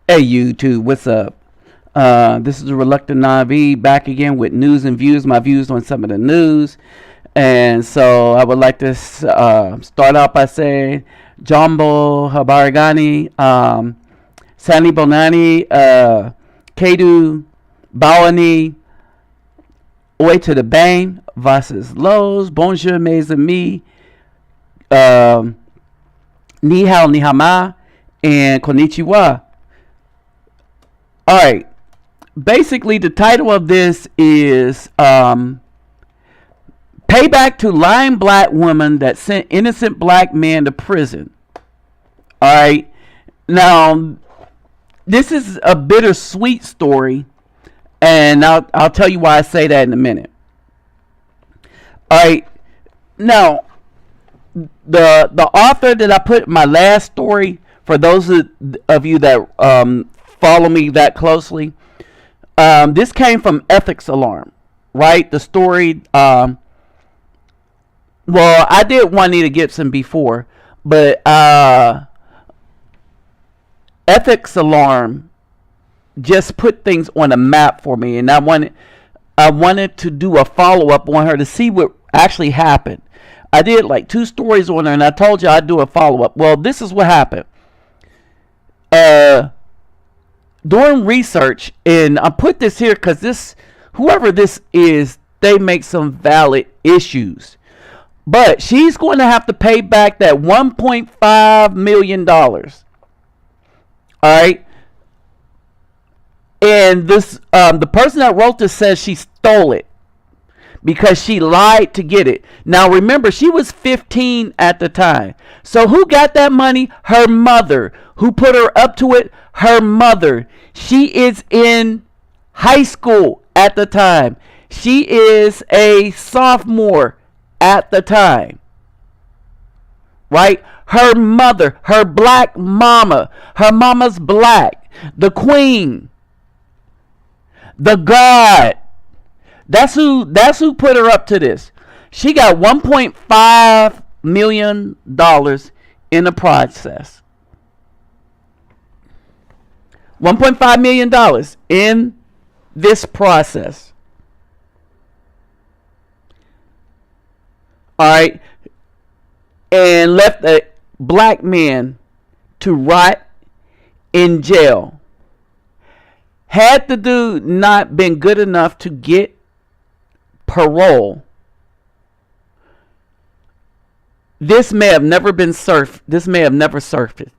Hey YouTube, what's up? This is the Reluctant Navi back again with news and views, my views on some of the news. And so I would like to start out by saying Jumbo Habarigani, Sani Bonani, Kedu Bawani, Oi to the Bang, Vasses Lowe's, Bonjour mes amis, Ni hao ni hama, and Konnichiwa. All right. Basically, the title of this is Payback to lying black woman that sent innocent black man to prison. All right. Now, this is a bittersweet story, and I'll tell you why I say that in a minute. All right. Now, the author that I put in my last story, for those of you that follow me that closely, this came from Ethics Alarm, right? The story, well, I did Wanetta Gibson before, but Ethics Alarm just put things on a map for me, and I wanted to do a follow-up on her to see what actually happened. I did like 2 stories on her, and I told you I'd do a follow-up. Well, this is what happened. Doing research, and I put this here because whoever this is, they make some valid issues. But she's going to have to pay back that $1.5 million. All right. And this, the person that wrote this says she stole it because she lied to get it. Now, remember, she was 15 at the time. So who got that money? Her mother. Who put her up to it? Her mother. She is in high school at the time. She is a sophomore at the time. Right? Her mother, her black mama. Her mama's black. The queen. The God. That's who put her up to this. She got $1.5 million in the process. $1.5 million in this process. All right. And left a black man to rot in jail. Had the dude not been good enough to get parole, this may have never been surfaced. This may have never surfaced.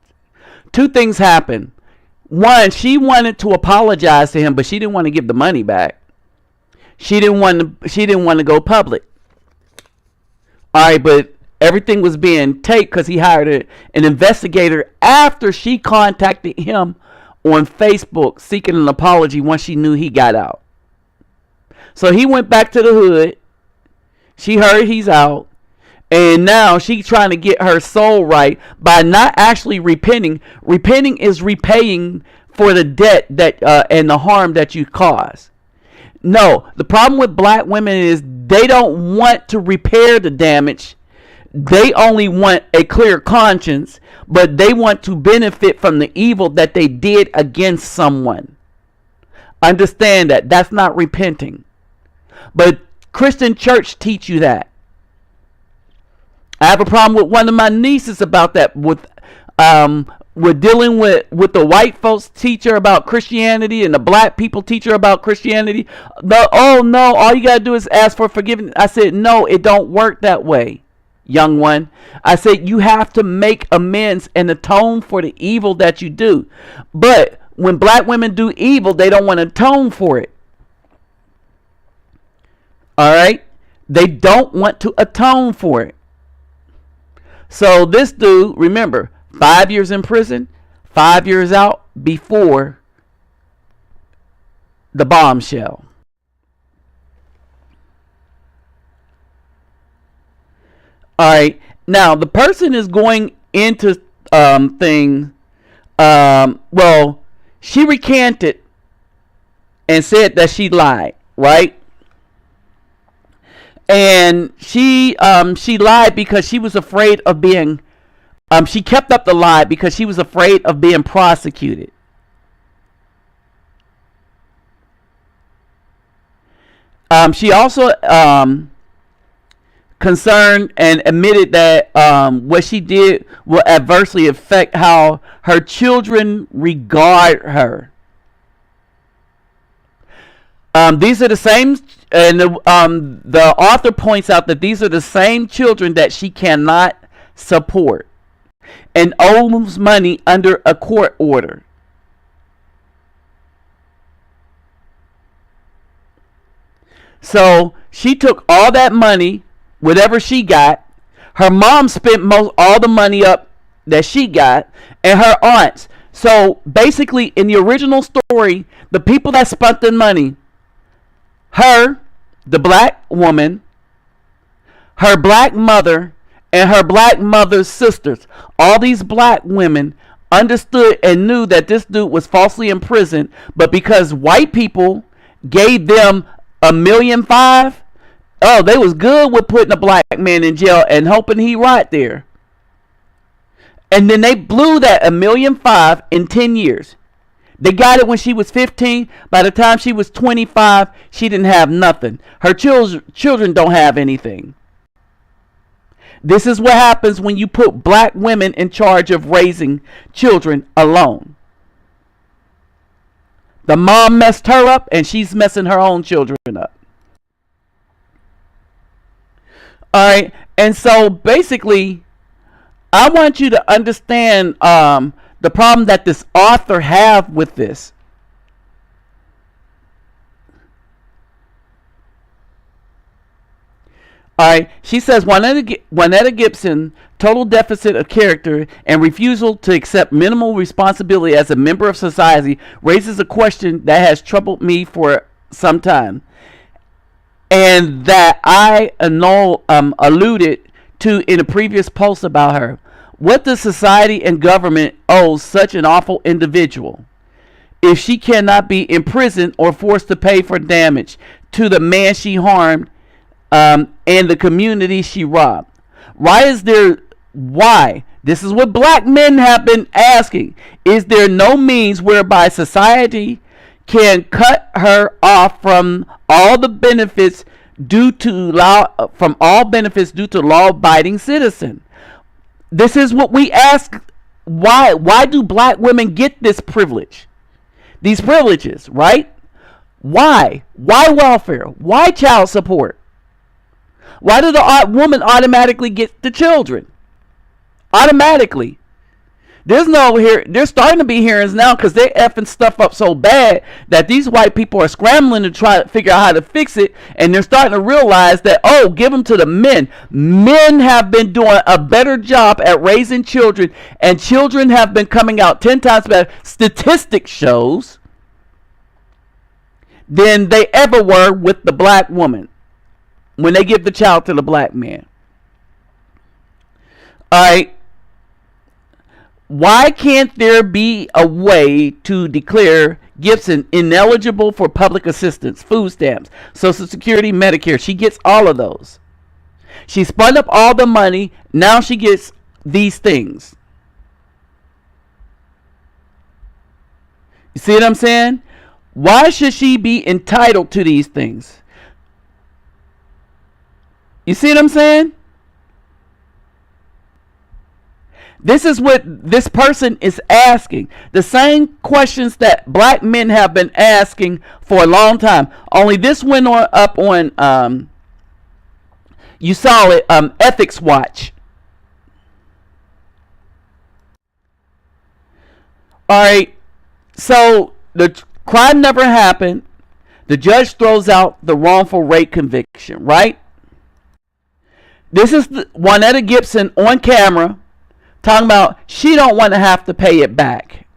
2 things happened. One, she wanted to apologize to him, but she didn't want to give the money back. She didn't want to go public. All right, but everything was being taped because he hired an investigator after she contacted him on Facebook seeking an apology once she knew he got out. So he went back to the hood. She heard he's out. And now she's trying to get her soul right by not actually repenting. Repenting is repaying for the debt that and the harm that you caused. No, the problem with black women is they don't want to repair the damage. They only want a clear conscience, but they want to benefit from the evil that they did against someone. Understand that. That's not repenting. But Christian church teach you that. I have a problem with one of my nieces about that. With dealing with the white folks teacher about Christianity and the black people teacher about Christianity. Oh no, all you gotta do is ask for forgiveness. I said no, it don't work that way, young one. I said you have to make amends and atone for the evil that you do. But when black women do evil, they don't want to atone for it. All right, they don't want to atone for it. So this dude, remember, 5 years in prison, 5 years out before the bombshell. All right. Now, the person is going into thing. Well, she recanted and said that she lied, right? And she lied because she was afraid of being she kept up the lie because she was afraid of being prosecuted. She also concerned and admitted that what she did will adversely affect how her children regard her. These are the same, and the author points out that these are the same children that she cannot support and owes money under a court order. So she took all that money, whatever she got. Her mom spent all the money up that she got, and her aunts. So basically, in the original story, the people that spent the money, her, the black woman, her black mother, and her black mother's sisters, all these black women understood and knew that this dude was falsely imprisoned, but because white people gave them $1.5 million, oh, they was good with putting a black man in jail and hoping he rot there. And then they blew that $1.5 million in 10 years. They got it when she was 15. By the time she was 25, she didn't have nothing. Her children don't have anything. This is what happens when you put black women in charge of raising children alone. The mom messed her up, and she's messing her own children up. All right, and so basically, I want you to understand the problem that this author have with this. All right, she says Wanetta Gibson, total deficit of character and refusal to accept minimal responsibility as a member of society, raises a question that has troubled me for some time, and that I alluded to in a previous post about her. What does society and government owe such an awful individual if she cannot be imprisoned or forced to pay for damage to the man she harmed and the community she robbed? Why? This is what black men have been asking. Is there no means whereby society can cut her off from all the benefits due to law-abiding citizen? This is what we ask. Why do black women get this privilege? These privileges, right? Why? Why welfare? Why child support? Why do the woman automatically get the children? Automatically. There's starting to be hearings now because they're effing stuff up so bad that these white people are scrambling to try to figure out how to fix it, and they're starting to realize that, oh, give them to the men. Men have been doing a better job at raising children, and children have been coming out 10 times better, statistics shows, than they ever were with the black woman when they give the child to the black man. All right. Why can't there be a way to declare Gibson ineligible for public assistance, food stamps, Social Security, Medicare? She gets all of those. She spun up all the money. Now she gets these things. You see what I'm saying? Why should she be entitled to these things? You see what I'm saying? This is what this person is asking. The same questions that black men have been asking for a long time. Only this went up on, you saw it, Ethics Watch. All right. So the crime never happened. The judge throws out the wrongful rape conviction, right? This is Wanetta Gibson on camera, talking about she don't want to have to pay it back.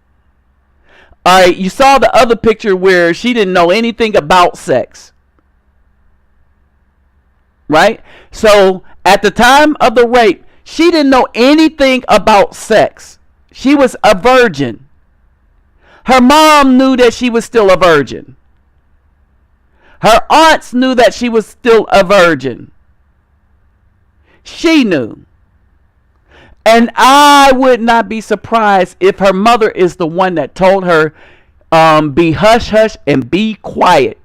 All right, you saw the other picture where she didn't know anything about sex. Right? So at the time of the rape, she didn't know anything about sex. She was a virgin. Her mom knew that she was still a virgin. Her aunts knew that she was still a virgin. She knew. And I would not be surprised if her mother is the one that told her, be hush hush and be quiet.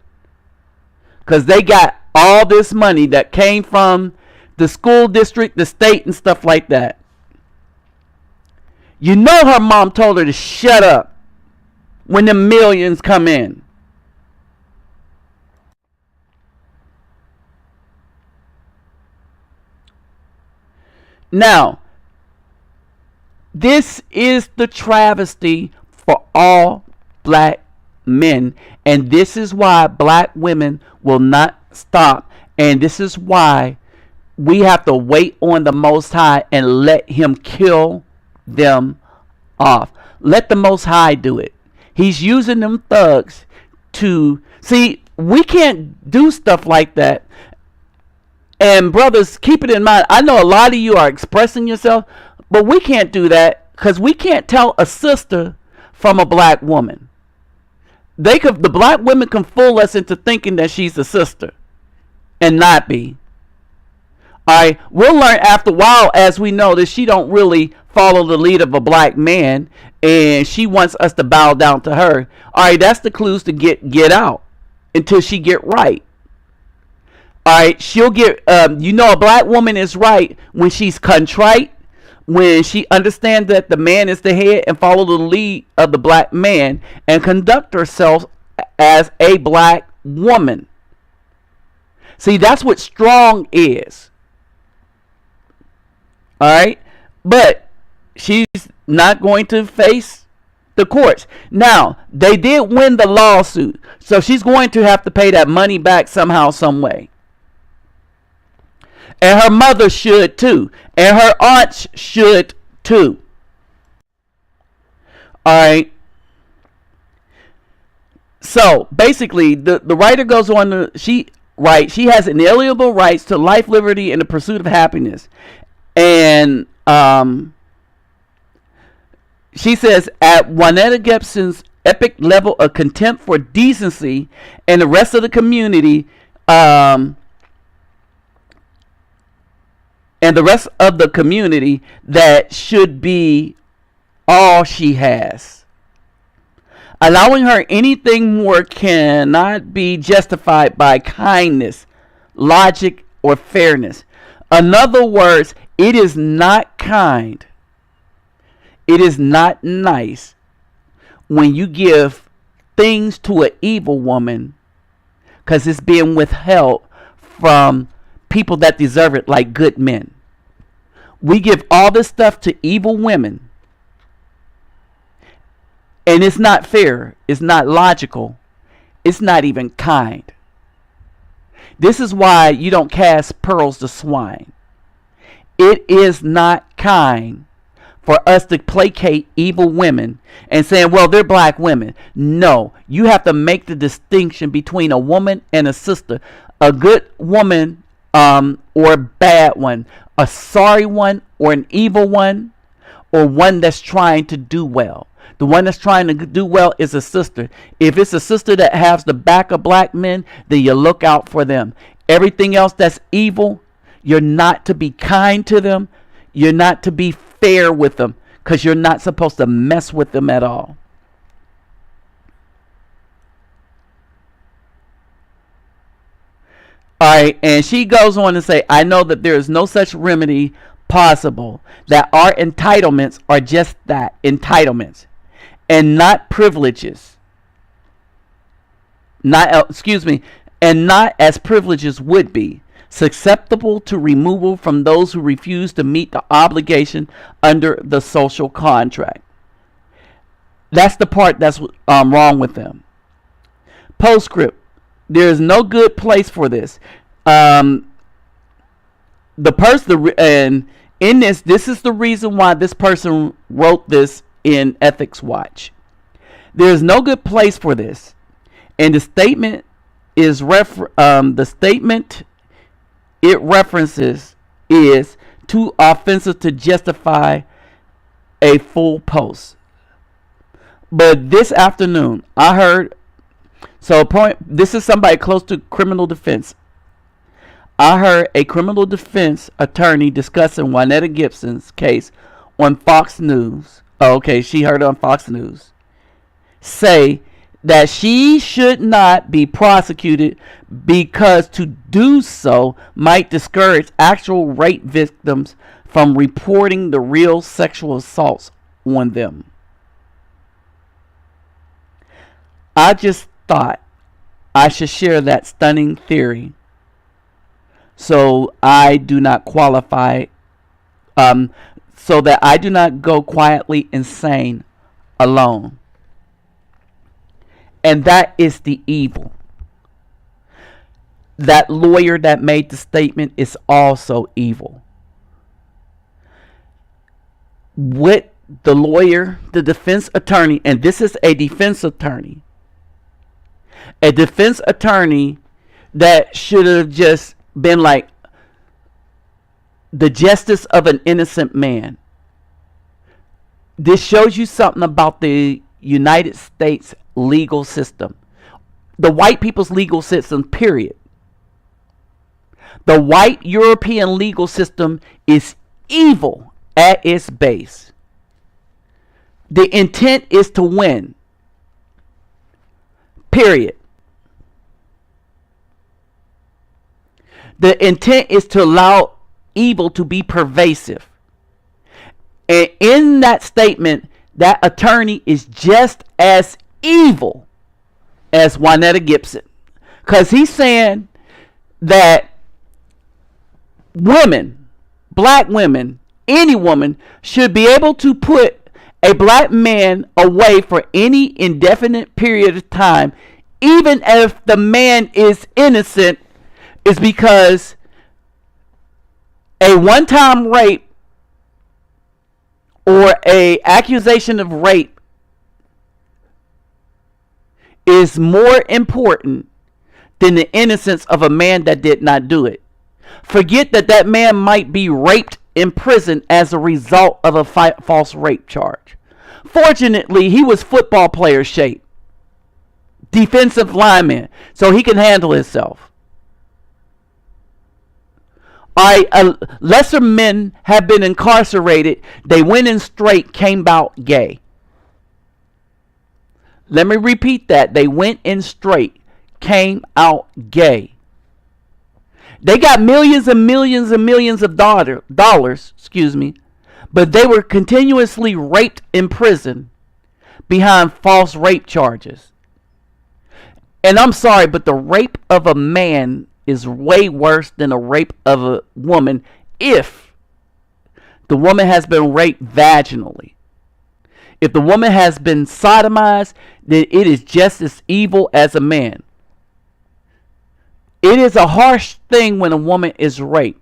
because they got all this money that came from the school district, the state, and stuff like that. You know her mom told her to shut up when the millions come in. Now, this is the travesty for all black men, and this is why black women will not stop, and this is why we have to wait on the Most High and let him kill them off. Let the Most High do it. He's using them thugs to see. We can't do stuff like that. And brothers, keep it in mind. I know a lot of you are expressing yourself, but we can't do that because we can't tell a sister from a black woman. The black women can fool us into thinking that she's a sister and not be. Alright, we'll learn after a while, as we know that she don't really follow the lead of a black man and she wants us to bow down to her. Alright, that's the clues to get out until she get right. Alright, she'll get a black woman is right when she's contrite, when she understands that the man is the head and follow the lead of the black man and conduct herself as a black woman. See, that's what strong is. Alright, but she's not going to face the courts. Now, they did win the lawsuit, so she's going to have to pay that money back somehow, some way. And her mother should too. And her aunts should too. Alright. So, basically, the writer goes on to, she has inalienable rights to life, liberty, and the pursuit of happiness. And she says, at Wanetta Gibson's epic level of contempt for decency and the rest of the community, that should be all she has. Allowing her anything more cannot be justified by kindness, logic, or fairness. In other words, it is not kind. It is not nice when you give things to an evil woman because it's being withheld from people that deserve it, like good men. We give all this stuff to evil women, and it's not fair, it's not logical, it's not even kind. This is why you don't cast pearls to swine. It is not kind for us to placate evil women and saying, well, they're black women. No, you have to make the distinction between a woman and a sister. A good woman or a bad one, a sorry one or an evil one, or one that's trying to do well. The one that's trying to do well is a sister. If it's a sister that has the back of black men, then you look out for them. Everything else that's evil, you're not to be kind to them. You're not to be fair with them, because you're not supposed to mess with them at all. Alright, and she goes on to say, I know that there is no such remedy possible, that our entitlements are just that, entitlements, and not privileges. And not as privileges would be, susceptible to removal from those who refuse to meet the obligation under the social contract. That's the part that's wrong with them. Postscript. There is no good place for this. And in this is the reason why this person wrote this in Ethics Watch. There is no good place for this, and the statement is it references is too offensive to justify a full post. But this afternoon, I heard. This is somebody close to criminal defense. I heard a criminal defense attorney discussing Wanetta Gibson's case on Fox News. Oh, okay, she heard it on Fox News. Say that she should not be prosecuted because to do so might discourage actual rape victims from reporting the real sexual assaults on them. I just thought I should share that stunning theory so I do not qualify, so that I do not go quietly insane alone. And that is the evil. That lawyer that made the statement is also evil. With the lawyer, the defense attorney, and this is a defense attorney that should have just been like the justice of an innocent man. This shows you something about the United States legal system. The white people's legal system, period. The white European legal system is evil at its base. The intent is to win. Period. The intent is to allow evil to be pervasive. And in that statement, that attorney is just as evil as Wanetta Gibson. Because he's saying that women, black women, any woman should be able to put a black man away for any indefinite period of time, even if the man is innocent, is because a one-time rape or a accusation of rape is more important than the innocence of a man that did not do it. Forget that that man might be raped in prison as a result of a false rape charge. Fortunately, he was football player shape, defensive lineman, so he can handle himself. Lesser men have been incarcerated. They went in straight, came out gay. Let me repeat that. They went in straight, came out gay. They got millions and millions and millions of dollars, but they were continuously raped in prison behind false rape charges. And I'm sorry, but the rape of a man is way worse than a rape of a woman if the woman has been raped vaginally. If the woman has been sodomized, then it is just as evil as a man. It is a harsh thing when a woman is raped.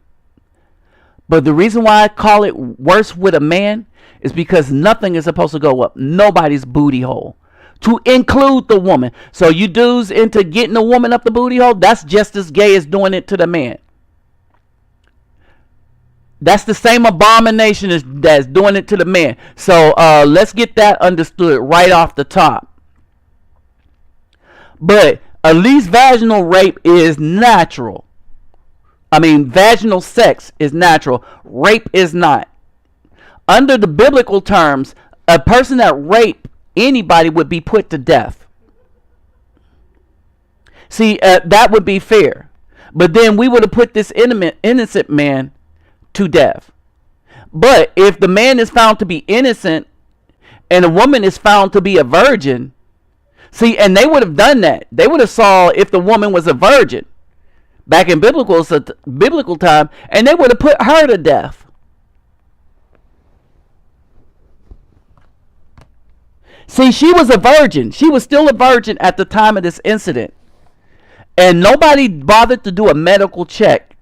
But the reason why I call it worse with a man is because nothing is supposed to go up nobody's booty hole, to include the woman. So you dudes into getting a woman up the booty hole, that's just as gay as doing it to the man. That's the same abomination as that's doing it to the man. So let's get that understood right off the top. But at least vaginal rape is natural. I mean, vaginal sex is natural. Rape is not. Under the biblical terms, a person that raped anybody would be put to death. See, that would be fair. But then we would have put this innocent man to death. But if the man is found to be innocent and a woman is found to be a virgin, see, and they would have done that. They would have saw if the woman was a virgin back in biblical time, and they would have put her to death. See, she was a virgin. She was still a virgin at the time of this incident. And nobody bothered to do a medical check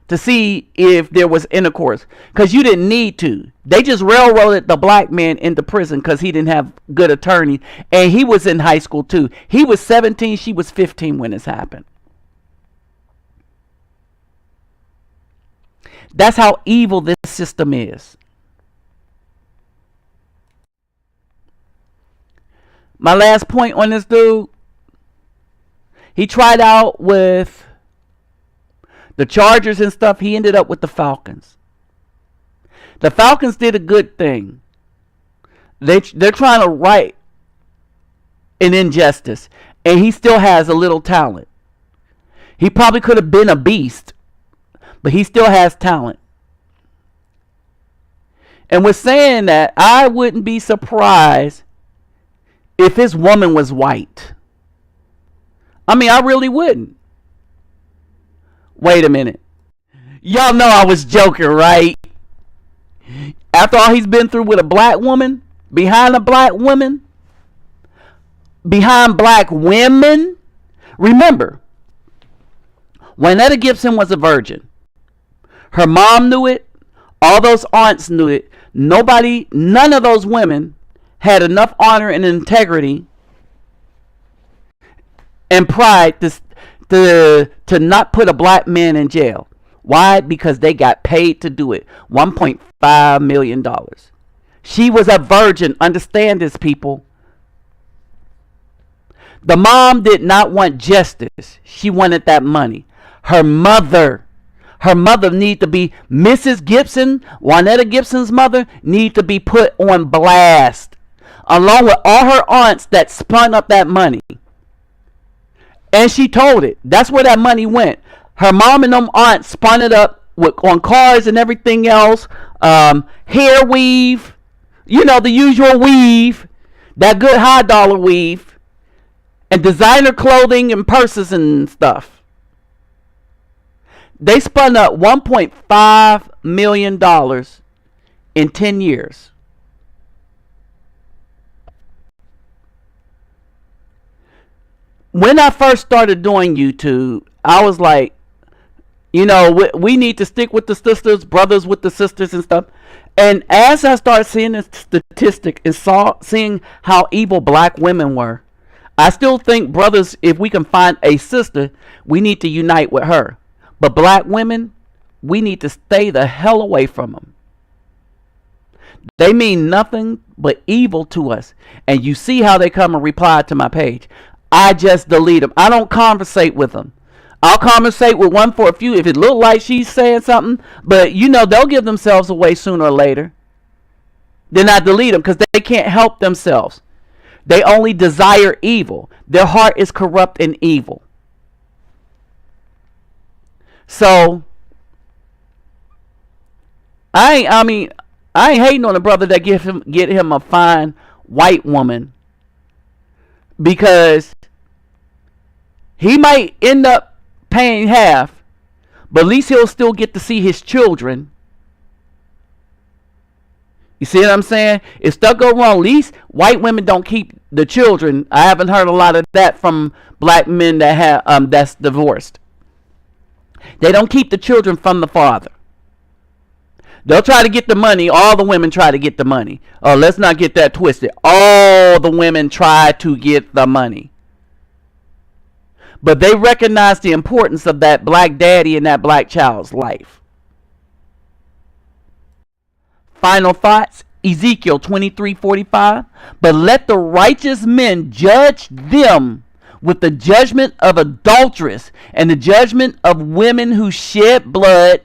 to see if there was intercourse, because you didn't need to. They just railroaded the black man into prison because he didn't have good attorney, and he was in high school too. He was 17, she was 15 when this happened. That's how evil this system is. My last point on this dude, he tried out with the Chargers and stuff. He ended up with the Falcons. The Falcons did a good thing. They're trying to right and injustice, and he still has a little talent. He probably could have been a beast, but he still has talent. And with saying that, I wouldn't be surprised if his woman was white. I mean, I really wouldn't. Wait a minute. Y'all know I was joking, right? After all he's been through with a black woman, behind black women, remember, Wanetta Gibson was a virgin. Her mom knew it. All those aunts knew it. None of those women had enough honor and integrity and pride to not put a black man in jail. Why? Because they got paid to do it. $1.5 million. She was a virgin. Understand this, people. The mom did not want justice. She wanted that money. Her mother need to be, Mrs. Gibson, Wanetta Gibson's mother, need to be put on blast, along with all her aunts that spun up that money. And she told it. That's where that money went. Her mom and them aunts spun it up on cars and everything else. Hair weave. You know, the usual weave. That good high dollar weave. And designer clothing and purses and stuff. They spun up $1.5 million in 10 years. When I first started doing YouTube, I was like, you know, we need to stick with the sisters, brothers with the sisters and stuff. And as I started seeing this statistic and seeing how evil black women were, I still think, brothers, if we can find a sister, we need to unite with her. But black women, we need to stay the hell away from them. They mean nothing but evil to us. And you see how they come and reply to my page. I just delete them. I don't conversate with them. I'll conversate with one for a few if it look like she's saying something. But, you know, they'll give themselves away sooner or later. Then I delete them because they can't help themselves. They only desire evil. Their heart is corrupt and evil. So, I ain't hating on a brother that get him a fine white woman, because he might end up paying half, but at least he'll still get to see his children. You see what I'm saying? If stuff go wrong, at least white women don't keep the children. I haven't heard a lot of that from black men that have that's divorced. They don't keep the children from the father. They'll try to get the money. All the women try to get the money. Oh, let's not get that twisted. All the women try to get the money. But they recognize the importance of that black daddy in that black child's life. Final thoughts. Ezekiel 23:45. But let the righteous men judge them with the judgment of adulteress and the judgment of women who shed blood,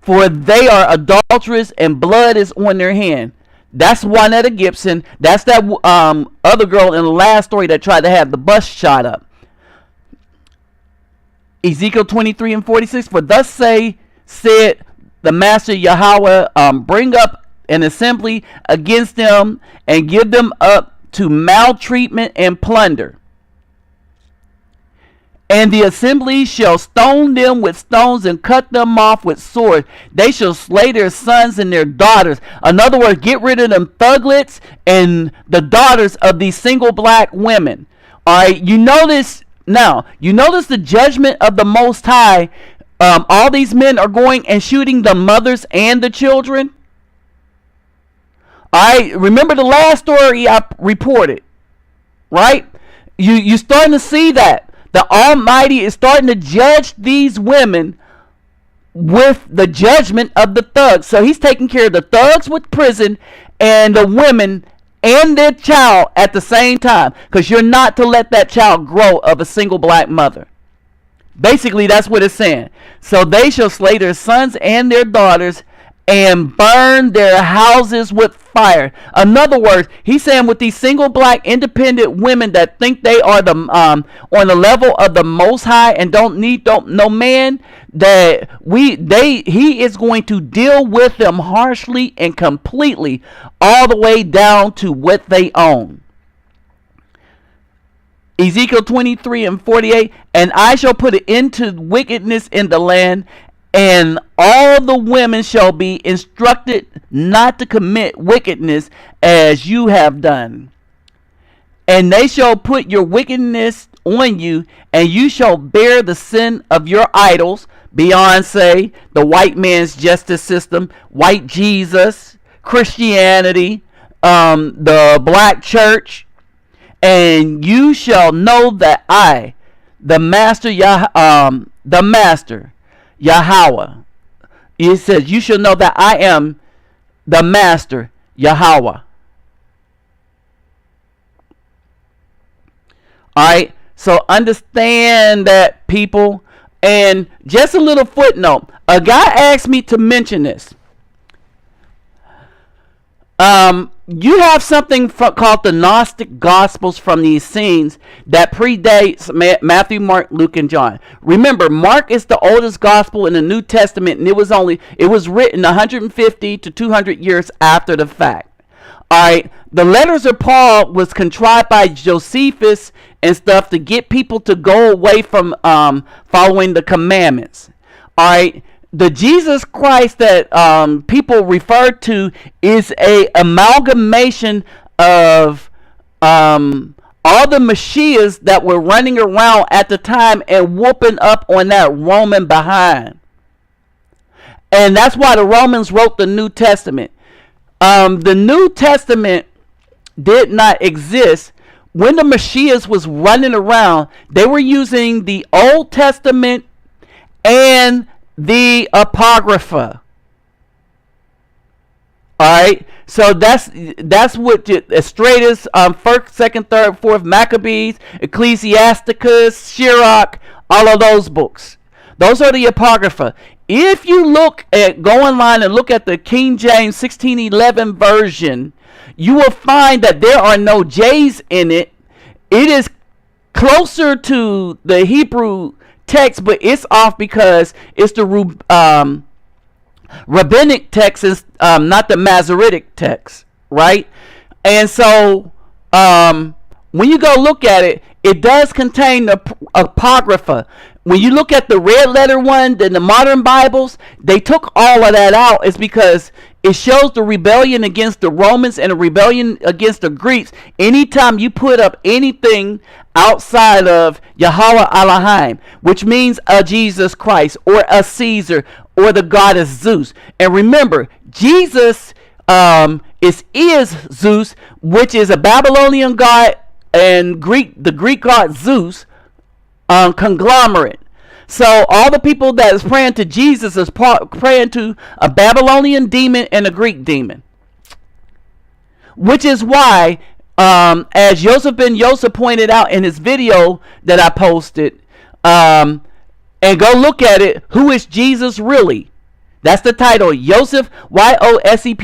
for they are adulterous and blood is on their hand. That's Wanetta Gibson. That's that other girl in the last story that tried to have the bus shot up. Ezekiel 23:46. For thus said the Master Yahweh, bring up an assembly against them and give them up to maltreatment and plunder. And the assembly shall stone them with stones and cut them off with swords. They shall slay their sons and their daughters. In other words, get rid of them thuglets and the daughters of these single black women. All right, you notice now, you notice the judgment of the Most High. All these men are going and shooting the mothers and the children. All right, remember the last story I reported, right? You're starting to see that. The Almighty is starting to judge these women with the judgment of the thugs. So he's taking care of the thugs with prison and the women and their child at the same time. Because you're not to let that child grow of a single black mother. Basically, that's what it's saying. So they shall slay their sons and their daughters and burn their houses with fire. In other words, he's saying with these single black independent women that think they are the on the level of the Most High and don't no man, that he is going to deal with them harshly and completely, all the way down to what they own. Ezekiel 23:48, and I shall put it into wickedness in the land, and all the women shall be instructed not to commit wickedness as you have done. And they shall put your wickedness on you, and you shall bear the sin of your idols. Beyonce, the white man's justice system, white Jesus, Christianity, the black church. And you shall know that I, the master, Yahweh. It says, you shall know that I am the master, Yahweh. Alright, so understand that, people. And just a little footnote. A guy asked me to mention this. You have something called the Gnostic Gospels from the Essenes that predates Matthew, Mark, Luke, and John. Remember, Mark is the oldest gospel in the New Testament, and it was written 150 to 200 years after the fact. All right, the letters of Paul was contrived by Josephus and stuff to get people to go away from following the commandments. All right. The Jesus Christ that people refer to is a amalgamation of all the Mashiachs that were running around at the time and whooping up on that Roman behind. And that's why the Romans wrote the New Testament. The New Testament did not exist. When the Mashiachs was running around, they were using the Old Testament and the Apocrypha. Alright, so that's what Stratus, 1st, 2nd, 3rd, 4th Maccabees, Ecclesiasticus, Sirach, all of those books. Those are the Apocrypha. If you go online and look at the King James 1611 version, you will find that there are no J's in it. It is closer to the Hebrew text, but it's off because it's the rabbinic text, is not the Masoretic text, right? And so when you go look at it, it does contain the Apocrypha. When you look at the red letter one, then the modern Bibles, they took all of that out. It's because it shows the rebellion against the Romans and the rebellion against the Greeks. Anytime you put up anything outside of Yahweh Elohim, which means a Jesus Christ or a Caesar or the goddess Zeus. And remember, Jesus is Zeus, which is a Babylonian god, and the Greek god Zeus, conglomerate. So all the people that is praying to Jesus is praying to a Babylonian demon and a Greek demon. Which is why, as Joseph ben Yosef pointed out in his video that I posted, and go look at it, who is Jesus really? That's the title. Yosef, Yosephen,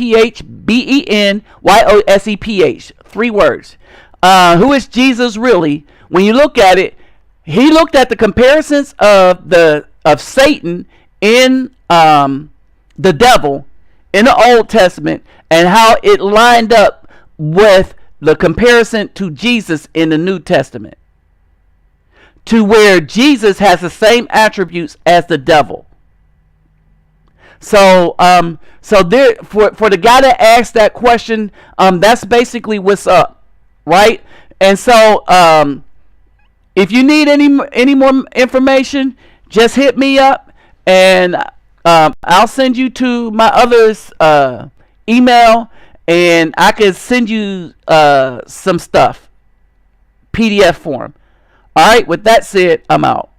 Yoseph. 3 words. Who is Jesus really? When you look at it, he looked at the comparisons of Satan in the devil in the Old Testament and how it lined up with the comparison to Jesus in the New Testament, to where Jesus has the same attributes as the devil. So there, for the guy that asked that question, that's basically what's up, right? And so if you need any more information, just hit me up, and I'll send you to my other's email, and I can send you some stuff, PDF form. All right. With that said, I'm out.